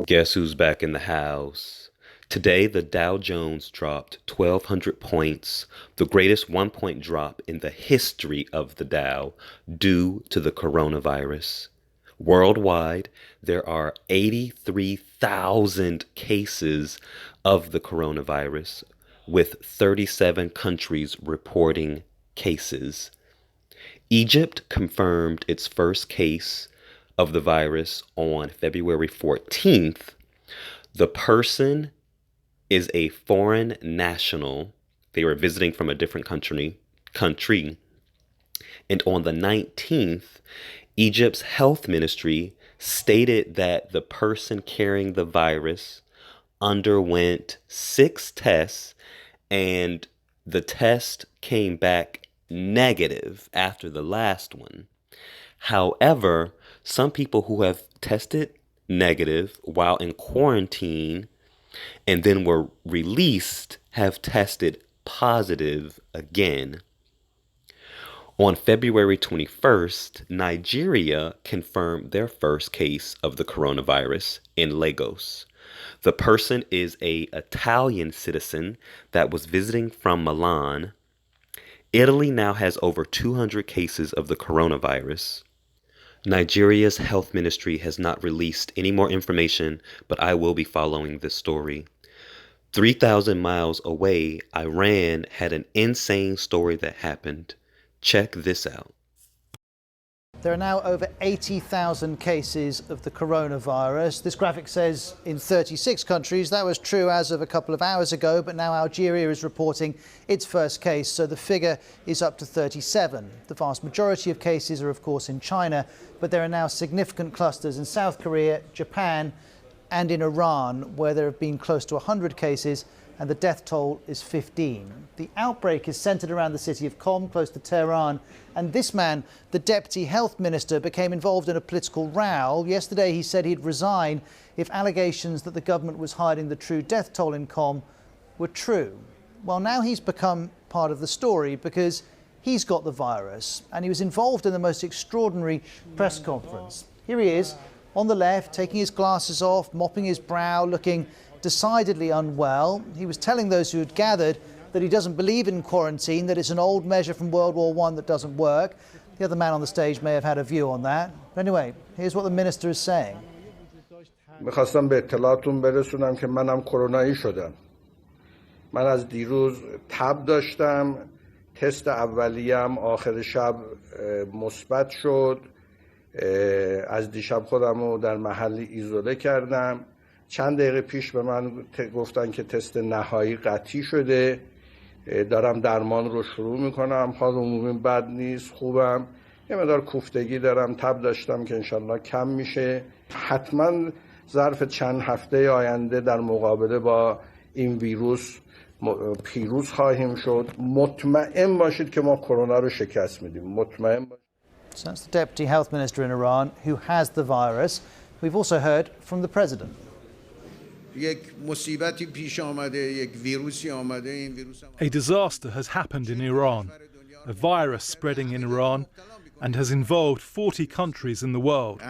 Guess who's back in the house? Today, the Dow Jones dropped 1,200 points, the greatest 1 point drop in the history of the Dow due to the coronavirus. Worldwide, there are 83,000 cases of the coronavirus, with 37 countries reporting cases. Egypt confirmed its first case of the virus on February 14th. The person is a foreign national. They were visiting from a different country. And on the 19th, Egypt's health ministry stated that the person carrying the virus underwent 6 tests and the test came back negative after the last one. However, some people who have tested negative while in quarantine and then were released have tested positive again. On February 21st, Nigeria confirmed their first case of the coronavirus in Lagos. The person is an Italian citizen that was visiting from Milan. Italy now has over 200 cases of the coronavirus. Nigeria's health ministry has not released any more information, but I will be following this story. 3,000 miles away, Iran had an insane story that happened. Check this out. There are now over 80,000 cases of the coronavirus. This graphic says in 36 countries. That was true as of a couple of hours ago, but now Algeria is reporting its first case, so the figure is up to 37. The vast majority of cases are, of course, in China, but there are now significant clusters in South Korea, Japan, and in Iran, where there have been close to 100 cases, and the death toll is 15. The outbreak is centred around the city of Qom, close to Tehran, and this man, the deputy health minister, became involved in a political row. Yesterday he said he'd resign if allegations that the government was hiding the true death toll in Qom were true. Well, now he's become part of the story because he's got the virus, and he was involved in the most extraordinary press conference. Here he is, on the left, taking his glasses off, mopping his brow, looking decidedly unwell. He was telling those who had gathered that he doesn't believe in quarantine, that it's an old measure from World War I that doesn't work. The other man on the stage may have had a view on that. But anyway, here's what the minister is saying. میخواستم به اطلاعتون برسونم که منم کرونایی شدم. من از دیروز تب داشتم. تست اولیه‌ام آخر شب مثبت شد. از دیشب خودم رو در محلی ایزوله کردم. چند دقیقه پیش به من گفتن که تست نهایی قطعی شده. دارم درمان رو شروع میکنم. حال عمومی بد نیست، خوبم. یه مقدار کوفتگی دارم، تب داشتم که انشالله کم میشه. حتما ظرف چند هفته آینده در مقابله با این ویروس پیروز خواهیم شد. مطمئن باشید که ما کرونا رو شکست میدیم. مطمئن باشید. So that's the Deputy Health Minister in Iran who has the virus. We've also heard from the President. A disaster has happened in Iran, a virus spreading in Iran and has involved 40 countries in the world.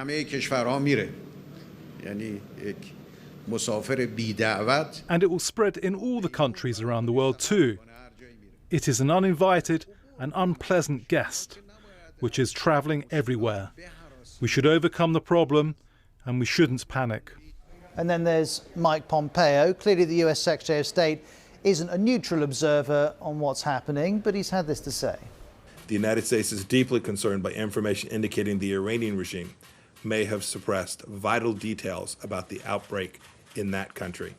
And it will spread in all the countries around the world too. It is an uninvited and unpleasant guest, which is travelling everywhere. We should overcome the problem and we shouldn't panic. And then there's Mike Pompeo. Clearly the US Secretary of State isn't a neutral observer on what's happening, but he's had this to say. The United States is deeply concerned by information indicating the Iranian regime may have suppressed vital details about the outbreak in that country.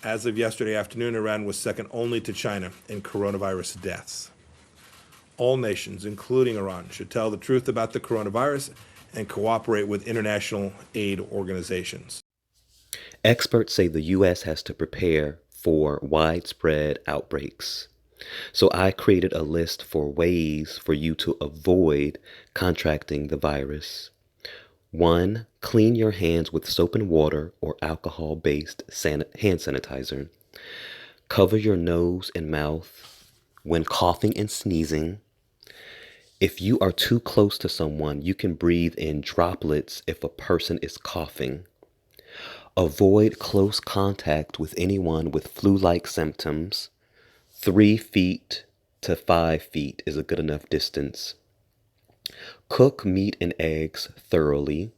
As of yesterday afternoon, Iran was second only to China in coronavirus deaths. All nations, including Iran, should tell the truth about the coronavirus and cooperate with international aid organizations. Experts say the U.S. has to prepare for widespread outbreaks. So I created a list for ways for you to avoid contracting the virus. 1. Clean your hands with soap and water or alcohol-based hand sanitizer. Cover your nose and mouth when coughing and sneezing. If you are too close to someone, you can breathe in droplets if a person is coughing. Avoid close contact with anyone with flu-like symptoms. 3 feet to 5 feet is a good enough distance. Cook meat and eggs thoroughly.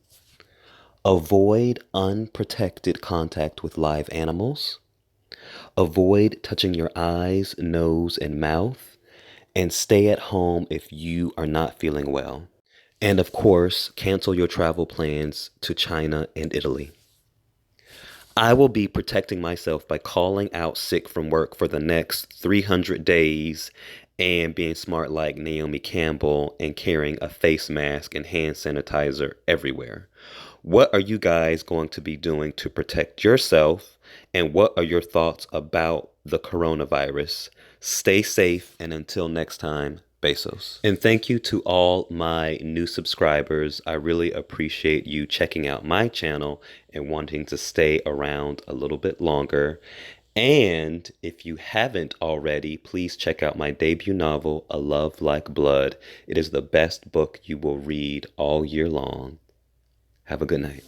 Avoid unprotected contact with live animals. Avoid touching your eyes, nose, and mouth. And stay at home if you are not feeling well. And of course, cancel your travel plans to China and Italy. I will be protecting myself by calling out sick from work for the next 300 days and being smart like Naomi Campbell and carrying a face mask and hand sanitizer everywhere. What are you guys going to be doing to protect yourself? And what are your thoughts about the coronavirus? Stay safe, and until next time, Bezos. And thank you to all my new subscribers. I really appreciate you checking out my channel and wanting to stay around a little bit longer. And if you haven't already, please check out my debut novel, A Love Like Blood. It is the best book you will read all year long. Have a good night.